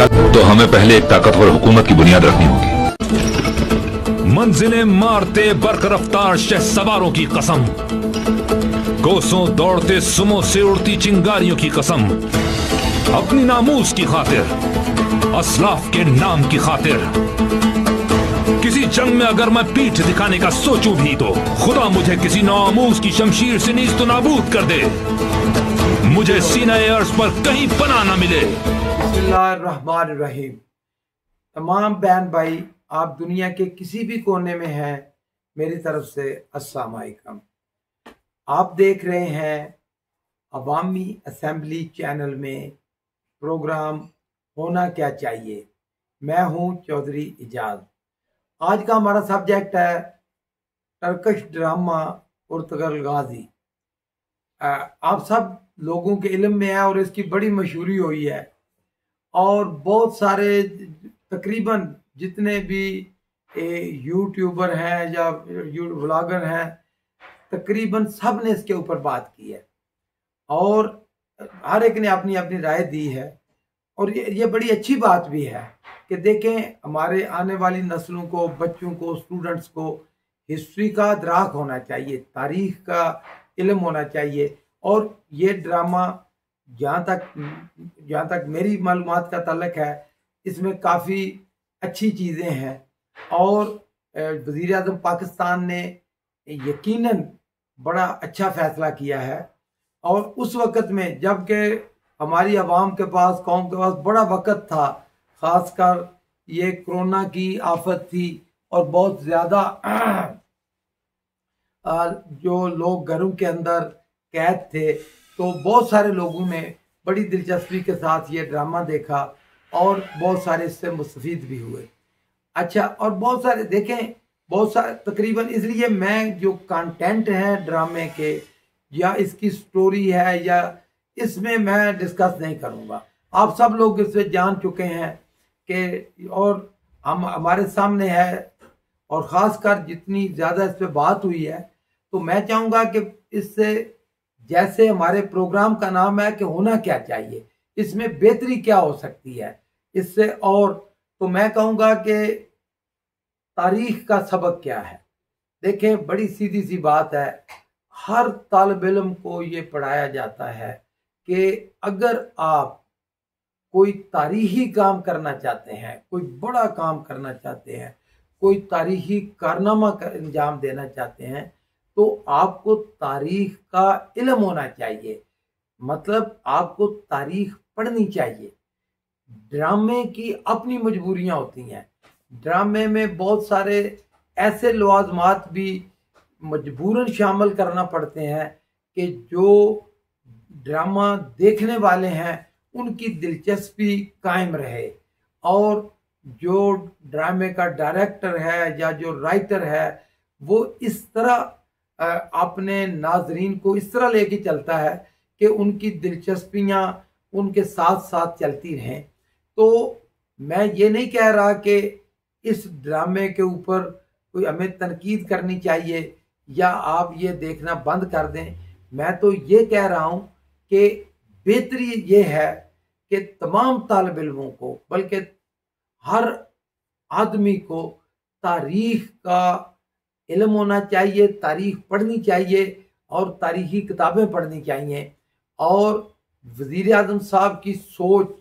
तो हमें पहले एक ताकतवर हुकूमत की बुनियाद रखनी होगी। मंजिलें मारते बर्क रफ्तार शह सवारों की कसम, कोसों दौड़ते सुमो से उड़ती चिंगारियों की कसम, अपनी नामूस की खातिर, असलाफ के नाम की खातिर, किसी जंग में अगर मैं पीठ दिखाने का सोचूं भी तो खुदा मुझे किसी नामूस की शमशीर से नीज़ तो नाबूद कर दे, मुझे सीना-ए अर्श पर कहीं पनाह न मिले। बिस्मिल्लाहिर्रहमानिर्रहीम। तमाम बहन भाई, आप दुनिया के किसी भी कोने में हैं, मेरी तरफ से अस्सलाम वालेकुम। आप देख रहे हैं अवामी असेंबली चैनल में प्रोग्राम होना क्या चाहिए। मैं हूं चौधरी इजाज। आज का हमारा सब्जेक्ट है टर्किश ड्रामा पुर्तगाल गाजी। आप सब लोगों के इल्म में है और इसकी बड़ी मशहूरी हुई है और बहुत सारे तकरीबन जितने भी यूट्यूबर हैं या व्लॉगर हैं तकरीबन सब ने इसके ऊपर बात की है और हर एक ने अपनी अपनी राय दी है। और ये बड़ी अच्छी बात भी है कि देखें हमारे आने वाली नस्लों को, बच्चों को, स्टूडेंट्स को हिस्ट्री का अदराक होना चाहिए, तारीख का इल्म होना चाहिए। और ये ड्रामा जहाँ तक मेरी मालूमात का ताल्लुक है इसमें काफ़ी अच्छी चीज़ें हैं और वज़ीर आज़म पाकिस्तान ने यकीनन बड़ा अच्छा फैसला किया है। और उस वक़्त में जबकि हमारी आवाम के पास, कौम के पास बड़ा वक़्त था, ख़ासकर ये कोरोना की आफत थी और बहुत ज़्यादा जो लोग घरों के अंदर कैद थे, तो बहुत सारे लोगों ने बड़ी दिलचस्पी के साथ ये ड्रामा देखा और बहुत सारे इससे मुस्तफ़ीद भी हुए। अच्छा, और बहुत सारे देखें, बहुत सारे तकरीबन, इसलिए मैं जो कंटेंट है ड्रामे के या इसकी स्टोरी है या इसमें मैं डिस्कस नहीं करूँगा। आप सब लोग इससे जान चुके हैं कि और हमारे सामने है और ख़ासकर जितनी ज़्यादा इस पर बात हुई है तो मैं चाहूँगा कि इससे, जैसे हमारे प्रोग्राम का नाम है कि होना क्या चाहिए, इसमें बेहतरी क्या हो सकती है इससे, और तो मैं कहूँगा कि तारीख का सबक क्या है। देखें, बड़ी सीधी सी बात है, हर तालिब इल्म को ये पढ़ाया जाता है कि अगर आप कोई तारीखी काम करना चाहते हैं, कोई बड़ा काम करना चाहते हैं, कोई तारीखी कारनामा का अंजाम देना चाहते हैं तो आपको तारीख का इल्म होना चाहिए, मतलब आपको तारीख पढ़नी चाहिए। ड्रामे की अपनी मजबूरियां होती हैं, ड्रामे में बहुत सारे ऐसे लवाजमात भी मजबूरन शामिल करना पड़ते हैं कि जो ड्रामा देखने वाले हैं उनकी दिलचस्पी कायम रहे और जो ड्रामे का डायरेक्टर है या जो राइटर है वो इस तरह अपने नाजरीन को इस तरह लेके चलता है कि उनकी दिलचस्पियां उनके साथ साथ चलती रहें। तो मैं ये नहीं कह रहा कि इस ड्रामे के ऊपर कोई हमें तनकीद करनी चाहिए या आप ये देखना बंद कर दें। मैं तो ये कह रहा हूँ कि बेहतरी ये है कि तमाम तालिब इल्मों को, बल्कि हर आदमी को तारीख का इल्म होना चाहिए, तारीख पढ़नी चाहिए और तारीखी किताबें पढ़नी चाहिए। और वज़ीर आज़म साहब की सोच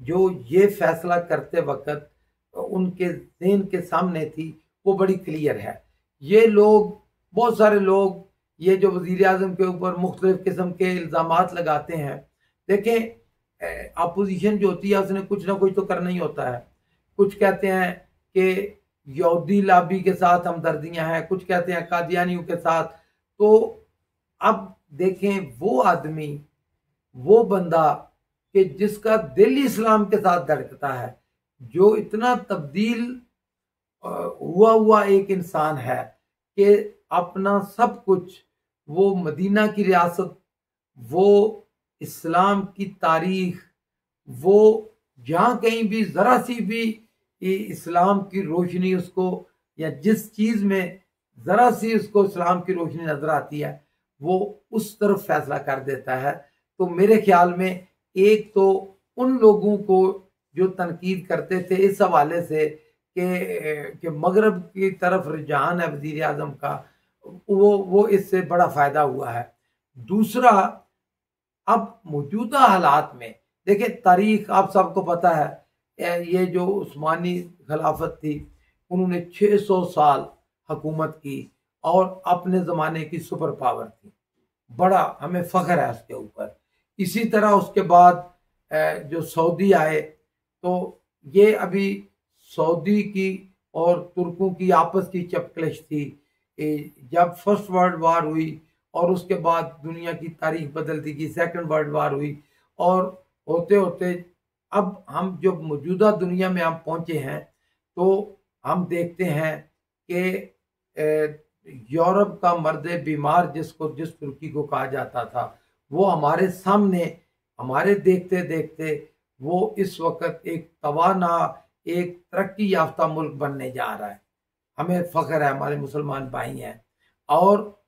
जो ये फैसला करते वक्त उनके ज़हन के सामने थी वो बड़ी क्लियर है। ये लोग, बहुत सारे लोग ये जो वज़ीर आज़म के ऊपर मुख्तलिफ़ किस्म के इल्ज़ामात लगाते हैं, देखें अपोजिशन जो होती है उसने कुछ ना कुछ तो करना ही होता है। कुछ कहते हैं कि यहूदी लॉबी के साथ हमदर्दियां हैं, कुछ कहते हैं कादियानियों के साथ। तो अब देखें, वो आदमी, वो बंदा कि जिसका दिल इस्लाम के साथ धड़कता है, जो इतना तब्दील हुआ एक इंसान है कि अपना सब कुछ, वो मदीना की रियासत, वो इस्लाम की तारीख, वो जहाँ कहीं भी ज़रा सी भी इस्लाम की रोशनी उसको, या जिस चीज़ में ज़रा सी उसको इस्लाम की रोशनी नज़र आती है वो उस तरफ फैसला कर देता है। तो मेरे ख्याल में एक तो उन लोगों को जो तनकीद करते थे इस हवाले से कि मगरब की तरफ रुझान है वज़ीर आज़म का, वो इससे बड़ा फ़ायदा हुआ है। दूसरा, अब मौजूदा हालात में देखिए, तारीख आप सबको पता है, ये जो उस्मानी खिलाफत थी उन्होंने 600 साल हुकूमत की और अपने ज़माने की सुपर पावर थी, बड़ा हमें फ़ख्र है उसके ऊपर। इसी तरह उसके बाद जो सऊदी आए, तो ये अभी सऊदी की और तुर्कों की आपस की चपकलिश थी। जब फर्स्ट वर्ल्ड वार हुई और उसके बाद दुनिया की तारीख बदलती गई, सेकंड वर्ल्ड वार हुई, और होते होते अब हम जो मौजूदा दुनिया में हम पहुंचे हैं, तो हम देखते हैं कि यूरोप का मर्द बीमार जिस तुर्की को कहा जाता था, वो हमारे सामने, हमारे देखते देखते वो इस वक्त एक तवाना, एक तरक्की याफ्ता मुल्क बनने जा रहा है। हमें फ़ख्र है, हमारे मुसलमान भाई हैं और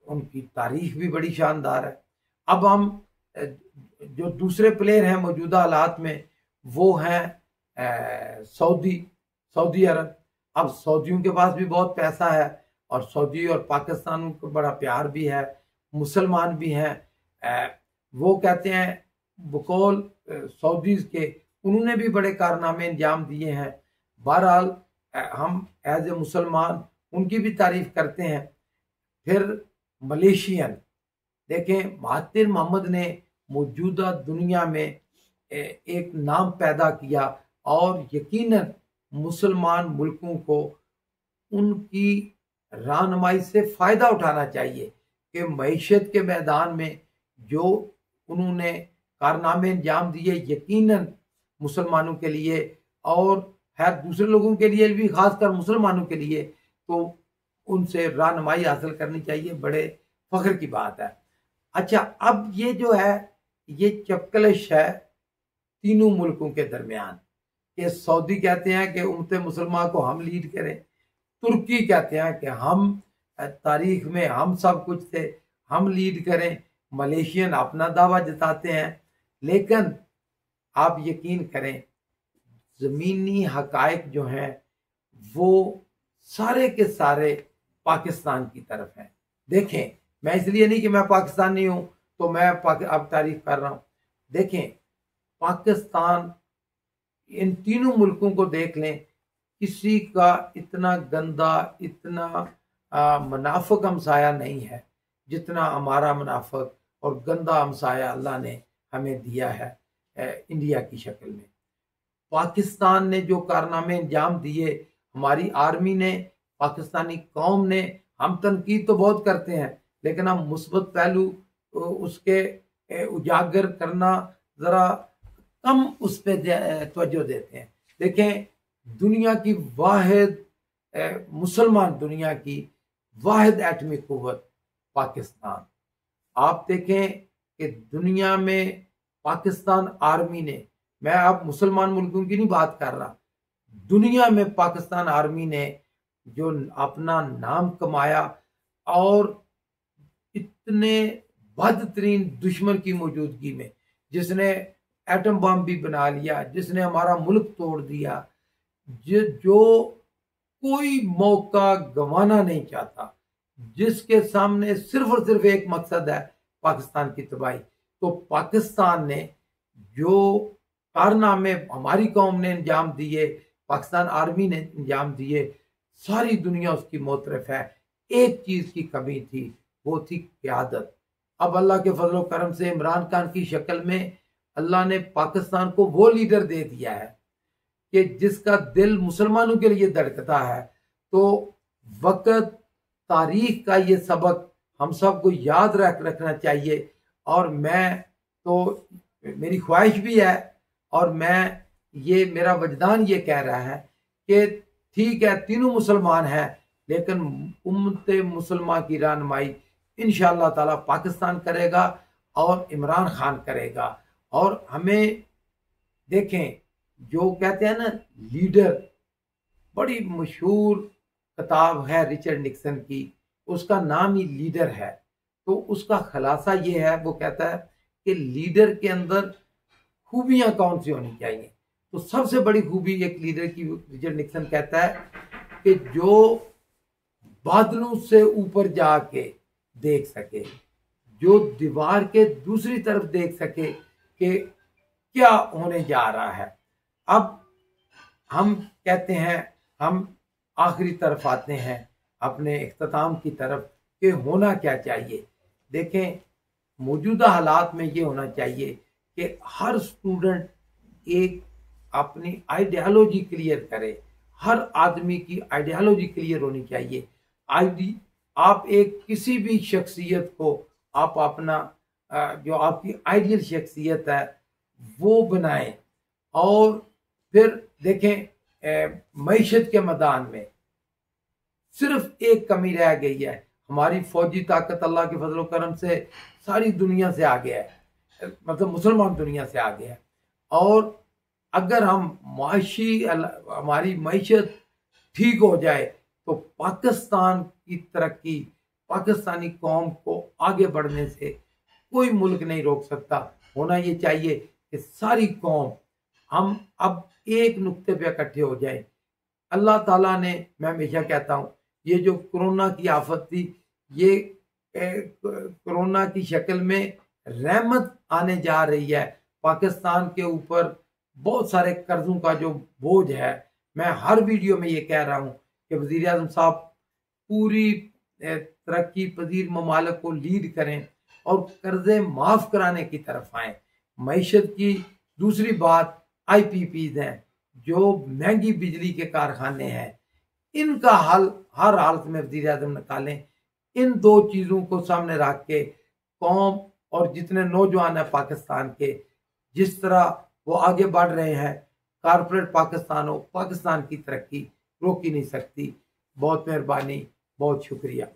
उनकी तारीख भी बड़ी शानदार है। अब हम जो दूसरे प्लेयर हैं मौजूदा हालात में, वो हैं सऊदी अरब। अब सऊदियों के पास भी बहुत पैसा है और सऊदी और पाकिस्तान को बड़ा प्यार भी है, मुसलमान भी हैं। वो कहते हैं बकौल सऊदीज़ के, उन्होंने भी बड़े कारनामे अंजाम दिए हैं। बहरहाल हम एज ए मुसलमान उनकी भी तारीफ करते हैं। फिर मलेशियन, देखें महातिर मोहम्मद ने मौजूदा दुनिया में एक नाम पैदा किया और यकीनन मुसलमान मुल्कों को उनकी रहनुमाई से फ़ायदा उठाना चाहिए कि मईशत के मैदान में जो उन्होंने कारनामे अंजाम दिए, यकीनन मुसलमानों के लिए और है दूसरे लोगों के लिए भी, खासकर मुसलमानों के लिए, तो उनसे रहनुमाई हासिल करनी चाहिए। बड़े फ़ख्र की बात है। अच्छा, अब ये जो है, ये चपकलिश है तीनों मुल्कों के दरमियान कि सऊदी कहते हैं कि उम्मत मुसलमान को हम लीड करें, तुर्की कहते हैं कि हम तारीख में हम सब कुछ थे, हम लीड करें, मलेशियन अपना दावा जताते हैं। लेकिन आप यकीन करें, ज़मीनी हकायक जो हैं वो सारे के सारे पाकिस्तान की तरफ हैं। देखें, मैं इसलिए नहीं कि मैं पाकिस्तानी हूं तो मैं अब तारीफ कर रहा हूं। देखें, पाकिस्तान, इन तीनों मुल्कों को देख लें, किसी का इतना गंदा, इतना मुनाफिक हमसाया नहीं है जितना हमारा मुनाफिक और गंदा हमसाया अल्लाह ने हमें दिया है इंडिया की शक्ल में। पाकिस्तान ने जो कारनामे अंजाम दिए, हमारी आर्मी ने, पाकिस्तानी कौम ने, हम तनकीद तो बहुत करते हैं लेकिन हम मुस्बत पहलू उसके उजागर करना ज़रा कम उस पर तवज्जो देते हैं। देखें, दुनिया की वाहिद मुसलमान दुनिया की वाहिद एटमी कुव्वत पाकिस्तान। आप देखें कि दुनिया में पाकिस्तान आर्मी ने, मैं अब मुसलमान मुल्कों की नहीं बात कर रहा, दुनिया में पाकिस्तान आर्मी ने जो अपना नाम कमाया और इतने बदतरीन दुश्मन की मौजूदगी में, जिसने एटम बम भी बना लिया, जिसने हमारा मुल्क तोड़ दिया, जो कोई मौका गंवाना नहीं चाहता, जिसके सामने सिर्फ और सिर्फ एक मकसद है, पाकिस्तान की तबाही। तो पाकिस्तान ने जो कारनामे हमारी कौम ने अंजाम दिए, पाकिस्तान आर्मी ने अंजाम दिए, सारी दुनिया उसकी मोतरफ है। एक चीज की कमी थी, वो थी क़यादत। अब अल्लाह के फजल करम से इमरान खान की शक्ल में अल्लाह ने पाकिस्तान को वो लीडर दे दिया है कि जिसका दिल मुसलमानों के लिए धड़कता है। तो वक्त, तारीख का ये सबक हम सबको याद रखना चाहिए। और मैं तो, मेरी ख्वाहिश भी है और मैं, ये मेरा वजदान ये कह रहा है कि ठीक है, तीनों मुसलमान हैं, लेकिन उम्मत मुसलमान की रहनुमाई इंशाअल्लाह ताला पाकिस्तान करेगा और इमरान खान करेगा। और हमें देखें, जो कहते हैं ना लीडर, बड़ी मशहूर किताब है रिचर्ड निक्सन की, उसका नाम ही लीडर है। तो उसका खुलासा ये है, वो कहता है कि लीडर के अंदर खूबियां कौन सी होनी चाहिए। तो सबसे बड़ी खूबी एक लीडर की रिचर्ड निक्सन कहता है कि जो बादलों से ऊपर जाके देख सके, जो दीवार के दूसरी तरफ देख सके कि क्या होने जा रहा है। अब हम कहते हैं, हम आखिरी तरफ आते हैं अपने इख्तिताम की तरफ कि होना क्या चाहिए। देखें, मौजूदा हालात में ये होना चाहिए कि हर स्टूडेंट एक अपनी आइडियालॉजी क्लियर करे, हर आदमी की आइडियालॉजी क्लियर होनी चाहिए। आप एक किसी भी शख्सियत को आप अपना जो आपकी आइडियल शख्सियत है वो बनाएं। और फिर देखें, मईशत के मैदान में सिर्फ एक कमी रह गई है, हमारी फौजी ताकत अल्लाह के फजल करम से सारी दुनिया से आगे है, मतलब मुसलमान दुनिया से आगे है। और अगर हम हमारी मईशत ठीक हो जाए तो पाकिस्तान की तरक्की, पाकिस्तानी कौम को आगे बढ़ने से कोई मुल्क नहीं रोक सकता। होना ये चाहिए कि सारी कौम हम अब एक नुक्ते पे इकट्ठे हो जाएं। अल्लाह ताला ने, मैं हमेशा कहता हूँ, ये जो कोरोना की आफत थी, ये कोरोना की शक्ल में रहमत आने जा रही है। पाकिस्तान के ऊपर बहुत सारे कर्जों का जो बोझ है, मैं हर वीडियो में ये कह रहा हूँ कि वज़ीर आज़म साहब पूरी तरक्की पजीर ममालिक को लीड करें और कर्जे माफ़ कराने की तरफ आएँ। मईशत की दूसरी बात IPPs हैं, जो महंगी बिजली के कारखाने हैं, इनका हल हर हालत में वज़ीर आज़म निकालें। इन दो चीज़ों को सामने रख के कौम और जितने नौजवान हैं पाकिस्तान के, जिस तरह वो आगे बढ़ रहे हैं, कारपोरेट पाकिस्तान की तरक्की रोक ही नहीं सकती। बहुत मेहरबानी, बहुत शुक्रिया।